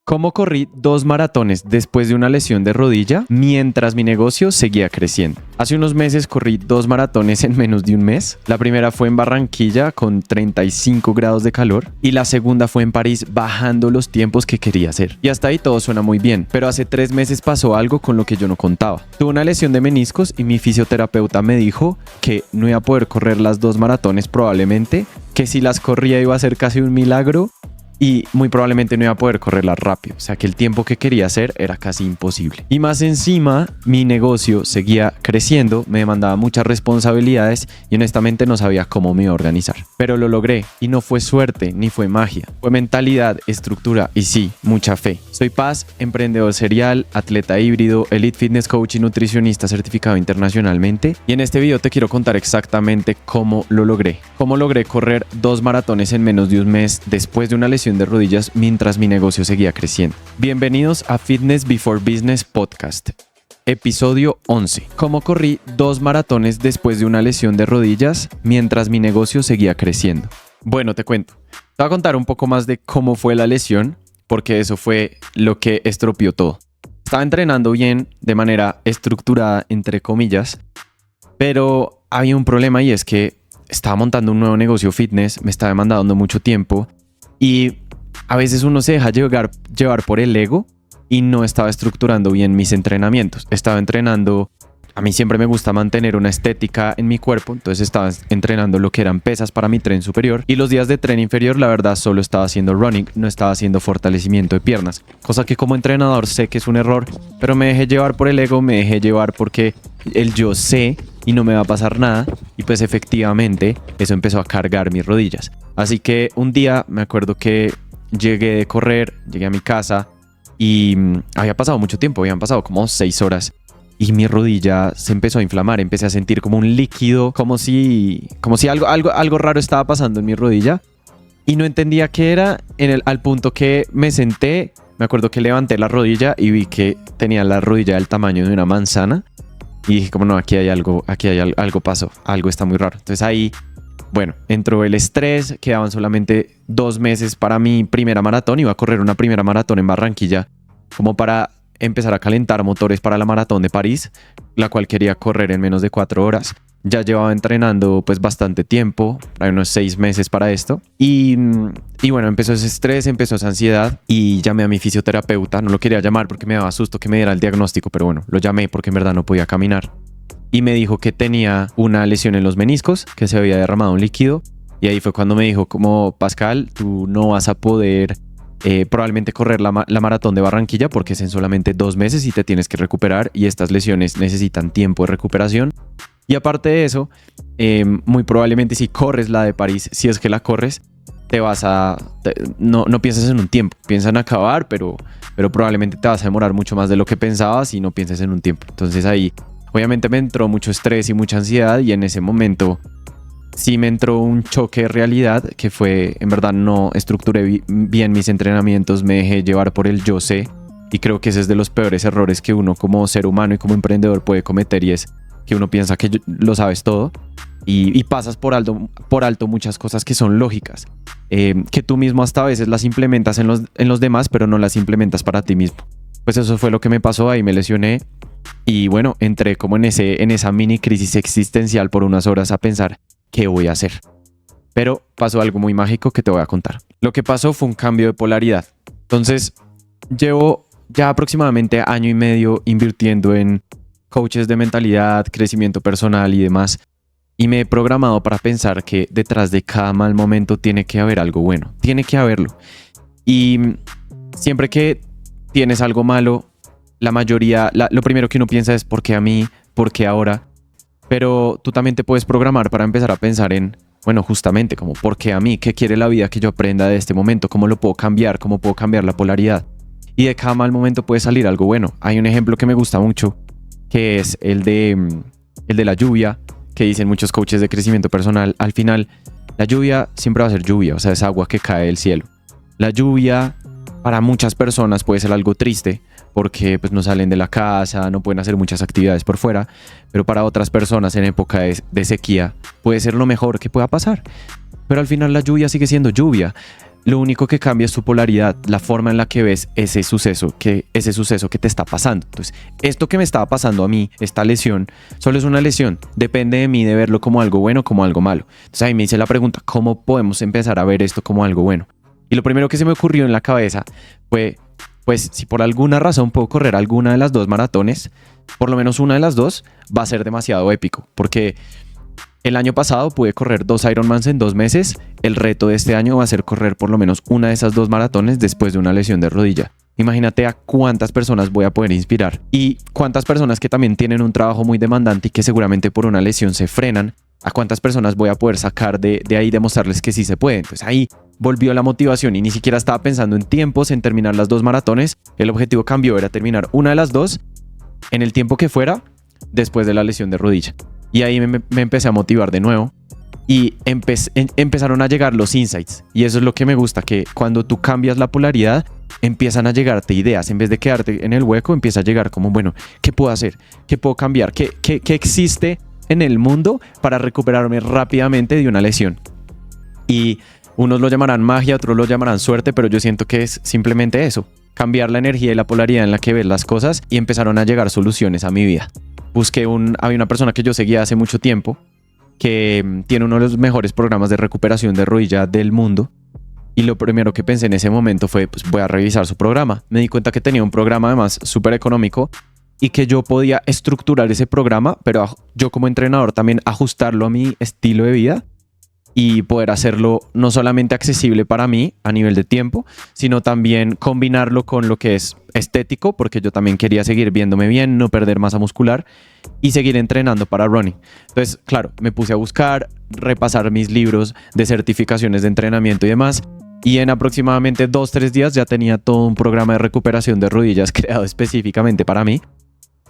¿Cómo corrí 2 maratones después de una lesión de rodilla mientras mi negocio seguía creciendo? Hace unos meses corrí 2 maratones en menos de un mes. La primera fue en Barranquilla con 35 grados de calor y la segunda fue en París bajando los tiempos que quería hacer. Y hasta ahí todo suena muy bien, pero hace 3 meses pasó algo con lo que yo no contaba. Tuve una lesión de meniscos y mi fisioterapeuta me dijo que no iba a poder correr las 2 maratones probablemente, que si las corría iba a ser casi un milagro y muy probablemente no iba a poder correrlas rápido. O sea que el tiempo que quería hacer era casi imposible. Y más encima, mi negocio seguía creciendo, me demandaba muchas responsabilidades y honestamente no sabía cómo me iba a organizar. Pero lo logré y no fue suerte ni fue magia. Fue mentalidad, estructura y sí, mucha fe. Soy Paz, emprendedor serial, atleta híbrido, elite fitness coach y nutricionista certificado internacionalmente. Y en este video te quiero contar exactamente cómo lo logré. Cómo logré correr 2 maratones en menos de un mes después de una lesión de rodillas mientras mi negocio seguía creciendo. Bienvenidos a Fitness Before Business Podcast. Episodio 11. ¿Cómo corrí 2 maratones después de una lesión de rodillas mientras mi negocio seguía creciendo? Bueno, te cuento. Te voy a contar un poco más de cómo fue la lesión, porque eso fue lo que estropeó todo. Estaba entrenando bien, de manera estructurada, entre comillas, pero había un problema y es que estaba montando un nuevo negocio fitness, me estaba demandando mucho tiempo y a veces uno se deja llevar por el ego y no estaba estructurando bien mis entrenamientos. Estaba entrenando, a mí siempre me gusta mantener una estética en mi cuerpo, entonces estaba entrenando lo que eran pesas para mi tren superior y los días de tren inferior la verdad solo estaba haciendo running, no estaba haciendo fortalecimiento de piernas, cosa que como entrenador sé que es un error, pero me dejé llevar por el ego, me dejé llevar porque el yo sé y no me va a pasar nada y pues efectivamente eso empezó a cargar mis rodillas. Así que un día me acuerdo que llegué de correr, llegué a mi casa y había pasado mucho tiempo, habían pasado como 6 horas y mi rodilla se empezó a inflamar, empecé a sentir como un líquido, como si algo raro estaba pasando en mi rodilla y no entendía qué era al punto que me senté, me acuerdo que levanté la rodilla y vi que tenía la rodilla del tamaño de una manzana y dije como no, aquí hay algo pasó, algo está muy raro. Entonces ahí, bueno, entró el estrés, quedaban solamente 2 meses para mi primera maratón, iba a correr una primera maratón en Barranquilla como para empezar a calentar motores para la maratón de París, la cual quería correr en menos de 4 horas. Ya llevaba entrenando pues bastante tiempo, hay unos 6 meses para esto y bueno, empezó ese estrés, empezó esa ansiedad y llamé a mi fisioterapeuta, no lo quería llamar porque me daba susto que me diera el diagnóstico, pero bueno, lo llamé porque en verdad no podía caminar. Y me dijo que tenía una lesión en los meniscos, que se había derramado un líquido. Y ahí fue cuando me dijo como, Pascal, tú no vas a poder probablemente correr la maratón de Barranquilla porque es en solamente 2 meses y te tienes que recuperar y estas lesiones necesitan tiempo de recuperación. Y aparte de eso, muy probablemente si corres la de París, si es que la corres, no piensas en un tiempo, piensas en acabar, pero probablemente te vas a demorar mucho más de lo que pensabas y no pienses en un tiempo. Entonces ahí obviamente me entró mucho estrés y mucha ansiedad y en ese momento sí me entró un choque de realidad que fue, en verdad no estructuré bien mis entrenamientos, me dejé llevar por el yo sé y creo que ese es de los peores errores que uno como ser humano y como emprendedor puede cometer y es que uno piensa que lo sabes todo y pasas por alto muchas cosas que son lógicas, que tú mismo hasta a veces las implementas en los demás pero no las implementas para ti mismo. Pues eso fue lo que me pasó, ahí me lesioné. Y bueno, entré como en esa mini crisis existencial por unas horas a pensar qué voy a hacer. Pero pasó algo muy mágico que te voy a contar. Lo que pasó fue un cambio de polaridad. Entonces, llevo ya aproximadamente 1 año y medio invirtiendo en coaches de mentalidad, crecimiento personal y demás. Y me he programado para pensar que detrás de cada mal momento tiene que haber algo bueno. Tiene que haberlo. Y siempre que tienes algo malo, la mayoría, lo primero que uno piensa es ¿por qué a mí? ¿Por qué ahora? Pero tú también te puedes programar para empezar a pensar en, bueno, justamente como ¿por qué a mí? ¿Qué quiere la vida que yo aprenda de este momento? ¿Cómo lo puedo cambiar? ¿Cómo puedo cambiar la polaridad? Y de cada mal momento puede salir algo bueno. Hay un ejemplo que me gusta mucho, que es el de la lluvia, que dicen muchos coaches de crecimiento personal. Al final, la lluvia siempre va a ser lluvia, o sea, es agua que cae del cielo. La lluvia para muchas personas puede ser algo triste, porque pues no salen de la casa, no pueden hacer muchas actividades por fuera, pero para otras personas en época de sequía puede ser lo mejor que pueda pasar. Pero al final la lluvia sigue siendo lluvia. Lo único que cambia es tu polaridad, la forma en la que ves ese suceso que te está pasando. Entonces, esto que me estaba pasando a mí, esta lesión, solo es una lesión. Depende de mí de verlo como algo bueno o como algo malo. Entonces ahí me hice la pregunta, ¿cómo podemos empezar a ver esto como algo bueno? Y lo primero que se me ocurrió en la cabeza fue, pues si por alguna razón puedo correr alguna de las dos maratones, por lo menos una de las dos va a ser demasiado épico, porque el año pasado pude correr 2 Ironmans en 2 meses. El reto de este año va a ser correr por lo menos una de esas 2 maratones después de una lesión de rodilla. Imagínate a cuántas personas voy a poder inspirar y cuántas personas que también tienen un trabajo muy demandante y que seguramente por una lesión se frenan. A cuántas personas voy a poder sacar de ahí, demostrarles que sí se puede. Entonces ahí volvió la motivación y ni siquiera estaba pensando en tiempos, en terminar las 2 maratones. El objetivo cambió, era terminar una de las 2 en el tiempo que fuera después de la lesión de rodilla. Y ahí me empecé a motivar de nuevo y empezaron a llegar los insights. Y eso es lo que me gusta, que cuando tú cambias la polaridad, empiezan a llegarte ideas. En vez de quedarte en el hueco, empieza a llegar como, bueno, ¿qué puedo hacer? ¿Qué puedo cambiar? ¿Qué existe en el mundo para recuperarme rápidamente de una lesión? Y unos lo llamarán magia, otros lo llamarán suerte, pero yo siento que es simplemente eso. Cambiar la energía y la polaridad en la que ves las cosas y empezaron a llegar soluciones a mi vida. Había una persona que yo seguía hace mucho tiempo que tiene uno de los mejores programas de recuperación de rodilla del mundo y lo primero que pensé en ese momento fue, pues voy a revisar su programa. Me di cuenta que tenía un programa además súper económico y que yo podía estructurar ese programa, pero yo como entrenador también ajustarlo a mi estilo de vida y poder hacerlo no solamente accesible para mí a nivel de tiempo, sino también combinarlo con lo que es estético, porque yo también quería seguir viéndome bien, no perder masa muscular y seguir entrenando para running. Entonces, claro, me puse a buscar, repasar mis libros de certificaciones de entrenamiento y demás, y en aproximadamente 2-3 días ya tenía todo un programa de recuperación de rodillas creado específicamente para mí.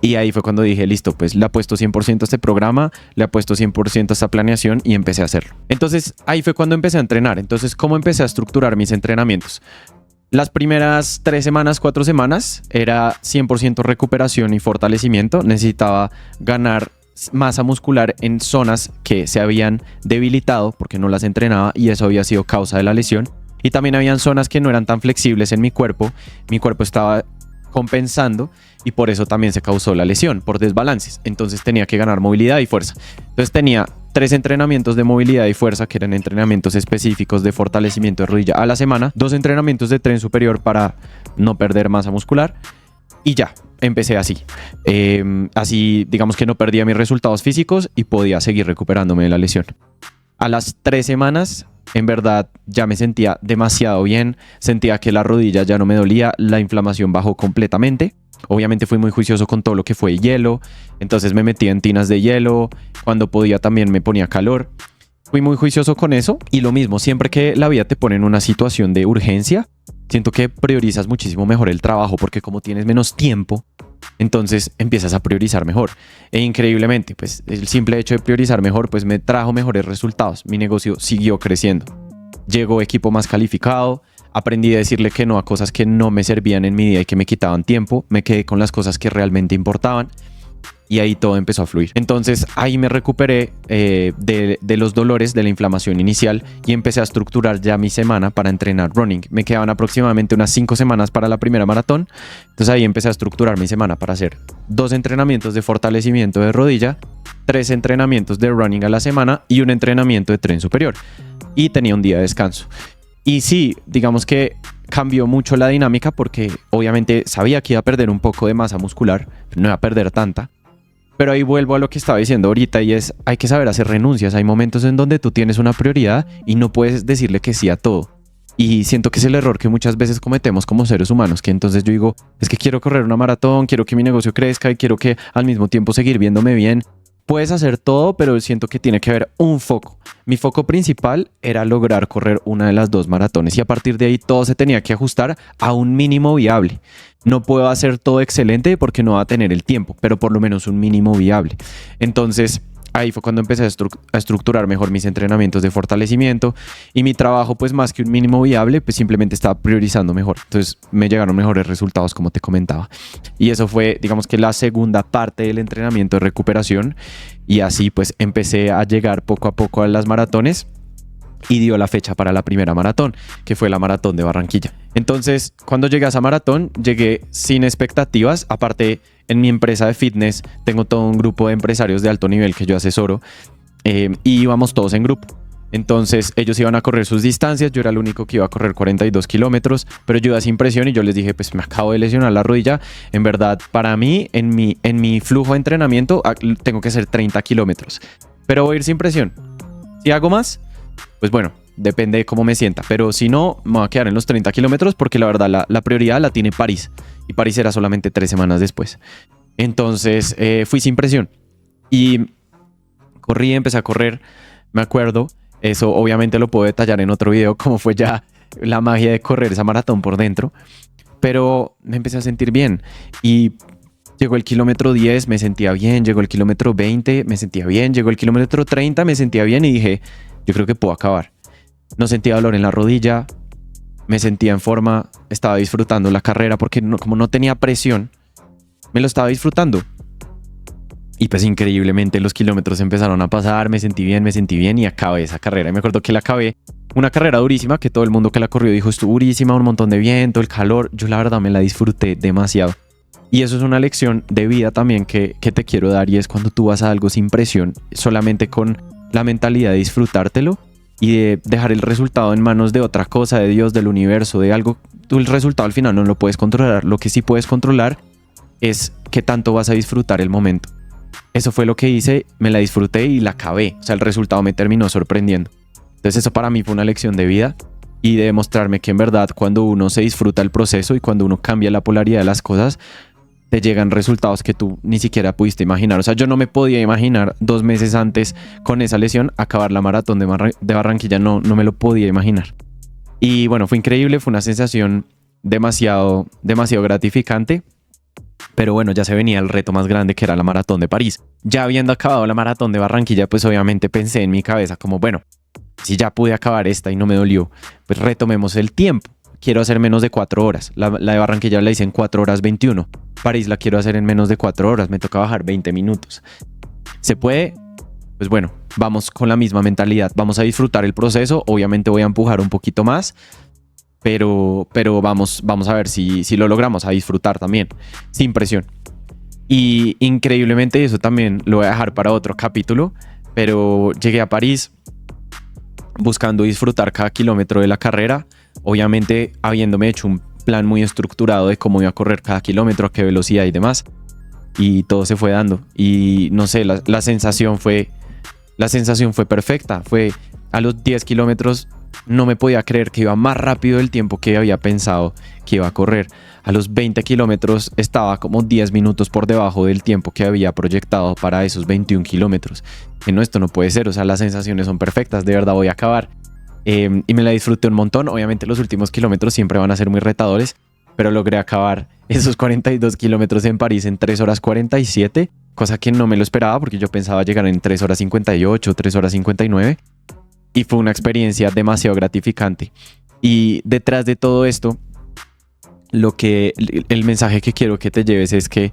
Y ahí fue cuando dije, listo, pues le apuesto 100% a este programa, le apuesto 100% a esta planeación y empecé a hacerlo. Entonces ahí fue cuando empecé a entrenar. Entonces, ¿cómo empecé a estructurar mis entrenamientos? Las primeras 3 semanas, 4 semanas era 100% recuperación y fortalecimiento. Necesitaba ganar masa muscular en zonas que se habían debilitado porque no las entrenaba y eso había sido causa de la lesión. Y también habían zonas que no eran tan flexibles en mi cuerpo. Mi cuerpo estaba compensando y por eso también se causó la lesión, por desbalances. Entonces tenía que ganar movilidad y fuerza. Entonces tenía 3 entrenamientos de movilidad y fuerza, que eran entrenamientos específicos de fortalecimiento de rodilla a la semana, 2 entrenamientos de tren superior para no perder masa muscular y ya, empecé así. Así digamos que no perdía mis resultados físicos y podía seguir recuperándome de la lesión. A las 3 semanas en verdad ya me sentía demasiado bien, sentía que la rodilla ya no me dolía, la inflamación bajó completamente. Obviamente fui muy juicioso con todo lo que fue hielo, entonces me metía en tinas de hielo, cuando podía también me ponía calor. Fui muy juicioso con eso y lo mismo, siempre que la vida te pone en una situación de urgencia, siento que priorizas muchísimo mejor el trabajo porque como tienes menos tiempo, entonces empiezas a priorizar mejor. E increíblemente, pues el simple hecho de priorizar mejor, pues me trajo mejores resultados. Mi negocio siguió creciendo. Llegó equipo más calificado, aprendí a decirle que no a cosas que no me servían en mi día y que me quitaban tiempo. Me quedé con las cosas que realmente importaban y ahí todo empezó a fluir. Entonces ahí me recuperé de los dolores de la inflamación inicial y empecé a estructurar ya mi semana para entrenar running. Me quedaban aproximadamente unas 5 semanas para la primera maratón. Entonces ahí empecé a estructurar mi semana para hacer 2 entrenamientos de fortalecimiento de rodilla, 3 entrenamientos de running a la semana y un entrenamiento de tren superior. Y tenía un día de descanso. Y sí, digamos que cambió mucho la dinámica porque obviamente sabía que iba a perder un poco de masa muscular, no iba a perder tanta. Pero ahí vuelvo a lo que estaba diciendo ahorita y es, hay que saber hacer renuncias. Hay momentos en donde tú tienes una prioridad y no puedes decirle que sí a todo. Y siento que es el error que muchas veces cometemos como seres humanos, que entonces yo digo, es que quiero correr una maratón, quiero que mi negocio crezca y quiero que al mismo tiempo seguir viéndome bien. Puedes hacer todo, pero siento que tiene que haber un foco. Mi foco principal era lograr correr una de las 2 maratones y a partir de ahí todo se tenía que ajustar a un mínimo viable. No puedo hacer todo excelente porque no va a tener el tiempo, pero por lo menos un mínimo viable. Entonces ahí fue cuando empecé a estructurar mejor mis entrenamientos de fortalecimiento y mi trabajo, pues más que un mínimo viable, pues simplemente estaba priorizando mejor. Entonces me llegaron mejores resultados, como te comentaba. Y eso fue, digamos que la segunda parte del entrenamiento de recuperación y así pues empecé a llegar poco a poco a las maratones. y dio la fecha para la primera maratón, que fue la maratón de Barranquilla. Entonces, cuando llegué a esa maratón, llegué sin expectativas. Aparte, en mi empresa de fitness tengo todo un grupo de empresarios de alto nivel que yo asesoro, y íbamos todos en grupo. Entonces ellos iban a correr sus distancias, yo era el único que iba a correr 42 kilómetros, pero yo iba sin presión y yo les dije, pues me acabo de lesionar la rodilla, en verdad para mí, en mi flujo de entrenamiento tengo que hacer 30 kilómetros, pero voy a ir sin presión. Si hago más, pues bueno, depende de cómo me sienta, pero si no, me voy a quedar en los 30 kilómetros porque la verdad la prioridad la tiene París, y París era solamente 3 semanas después. Entonces fui sin presión y corrí, empecé a correr, me acuerdo. Eso obviamente lo puedo detallar en otro video, cómo fue ya la magia de correr esa maratón por dentro. Pero me empecé a sentir bien. Y llegó el kilómetro 10, me sentía bien. Llegó el kilómetro 20, me sentía bien. Llegó el kilómetro 30, me sentía bien y dije, yo creo que puedo acabar. No sentía dolor en la rodilla, me sentía en forma, estaba disfrutando la carrera porque como no tenía presión, me lo estaba disfrutando. Y pues increíblemente los kilómetros empezaron a pasar, me sentí bien y acabé esa carrera. Y me acuerdo que la acabé, una carrera durísima, que todo el mundo que la corrió dijo, estuvo durísima, un montón de viento, el calor. Yo la verdad me la disfruté demasiado. Y eso es una lección de vida también que te quiero dar, y es cuando tú vas a algo sin presión, solamente con la mentalidad de disfrutártelo y de dejar el resultado en manos de otra cosa, de Dios, del universo, de algo. Tú el resultado al final no lo puedes controlar. Lo que sí puedes controlar es qué tanto vas a disfrutar el momento. Eso fue lo que hice, me la disfruté y la acabé. O sea, el resultado me terminó sorprendiendo. Entonces eso para mí fue una lección de vida y de demostrarme que en verdad cuando uno se disfruta el proceso y cuando uno cambia la polaridad de las cosas, te llegan resultados que tú ni siquiera pudiste imaginar. O sea, yo no me podía imaginar 2 meses antes con esa lesión acabar la maratón de Barranquilla. No me lo podía imaginar. Y bueno, fue increíble, fue una sensación demasiado gratificante. Pero bueno, ya se venía el reto más grande, que era la maratón de París. Ya habiendo acabado la maratón de Barranquilla, pues obviamente pensé en mi cabeza como, bueno, si ya pude acabar esta y no me dolió, pues retomemos el tiempo. Quiero hacer menos de 4 horas. La de Barranquilla la hice en 4 horas 21. París la quiero hacer en menos de 4 horas. Me toca bajar 20 minutos. ¿Se puede? Pues bueno, vamos con la misma mentalidad. Vamos a disfrutar el proceso. Obviamente voy a empujar un poquito más. Pero vamos a ver si lo logramos, a disfrutar también, sin presión. Y increíblemente, eso también lo voy a dejar para otro capítulo, pero llegué a París buscando disfrutar cada kilómetro de la carrera, obviamente habiéndome hecho un plan muy estructurado de cómo iba a correr cada kilómetro, a qué velocidad y demás, y todo se fue dando. Y no sé, la sensación fue perfecta. Fue a los 10 kilómetros. No me podía creer que iba más rápido del tiempo que había pensado que iba a correr. A los 20 kilómetros estaba como 10 minutos por debajo del tiempo que había proyectado para esos 21 kilómetros. Que no, esto no puede ser, o sea, las sensaciones son perfectas, de verdad voy a acabar. Y me la disfruté un montón. Obviamente los últimos kilómetros siempre van a ser muy retadores, pero logré acabar esos 42 kilómetros en París en 3 horas 47, cosa que no me lo esperaba porque yo pensaba llegar en 3 horas 58, 3 horas 59. Y fue una experiencia demasiado gratificante. Y detrás de todo esto, el mensaje que quiero que te lleves es que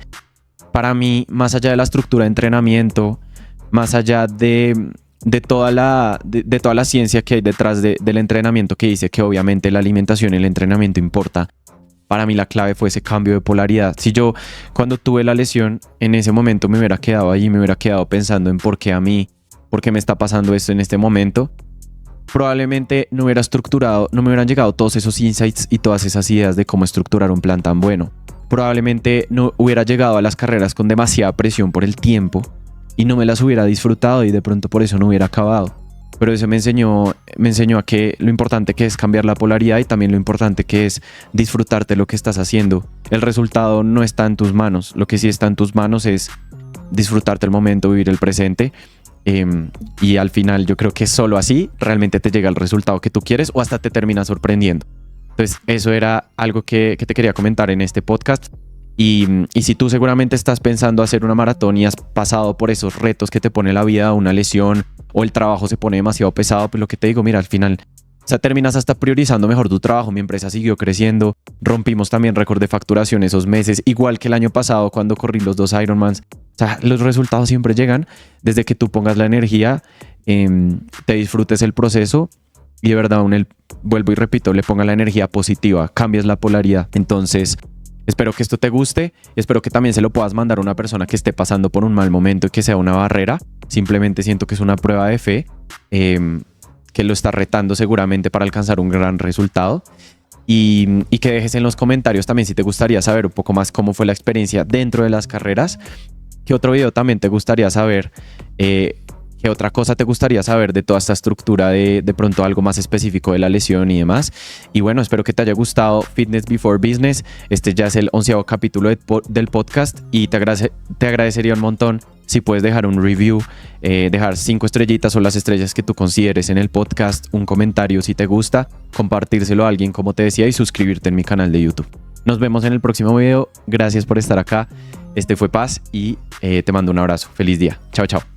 para mí, más allá de la estructura de entrenamiento, más allá de toda la ciencia que hay detrás del entrenamiento, que dice que obviamente la alimentación y el entrenamiento importa, para mí la clave fue ese cambio de polaridad. Si yo, cuando tuve la lesión, en ese momento me hubiera quedado allí, me hubiera quedado pensando en por qué a mí, por qué me está pasando esto en este momento, probablemente no hubiera estructurado, no me hubieran llegado todos esos insights y todas esas ideas de cómo estructurar un plan tan bueno. Probablemente no hubiera llegado a las carreras con demasiada presión por el tiempo y no me las hubiera disfrutado y de pronto por eso no hubiera acabado. Pero eso me enseñó a que lo importante que es cambiar la polaridad y también lo importante que es disfrutarte lo que estás haciendo. El resultado no está en tus manos, lo que sí está en tus manos es disfrutarte el momento, vivir el presente. Y al final yo creo que solo así realmente te llega el resultado que tú quieres o hasta te termina sorprendiendo. Entonces eso era algo que te quería comentar en este podcast. Y si tú seguramente estás pensando hacer una maratón y has pasado por esos retos que te pone la vida, una lesión o el trabajo se pone demasiado pesado, pues lo que te digo, mira, al final, o sea, terminas hasta priorizando mejor tu trabajo. Mi empresa siguió creciendo, rompimos también récord de facturación esos meses, igual que el año pasado cuando corrí los 2 Ironmans. O sea, los resultados siempre llegan desde que tú pongas la energía, te disfrutes el proceso y de verdad vuelvo y repito, le ponga la energía positiva, cambias la polaridad. Entonces, espero que esto te guste, espero que también se lo puedas mandar a una persona que esté pasando por un mal momento y que sea una barrera. Simplemente siento que es una prueba de fe, que lo está retando seguramente para alcanzar un gran resultado. Y que dejes en los comentarios también si te gustaría saber un poco más cómo fue la experiencia dentro de las carreras. ¿Qué otro video también te gustaría saber? ¿Qué otra cosa te gustaría saber de toda esta estructura de pronto algo más específico de la lesión y demás? Y bueno, espero que te haya gustado Fitness Before Business. Este ya es el 11º capítulo del podcast y te agradecería un montón si puedes dejar un review, dejar 5 estrellitas o las estrellas que tú consideres en el podcast, un comentario si te gusta, compartírselo a alguien como te decía y suscribirte en mi canal de YouTube. Nos vemos en el próximo video. Gracias por estar acá. Este fue Paz y te mando un abrazo. Feliz día. Chao, chao.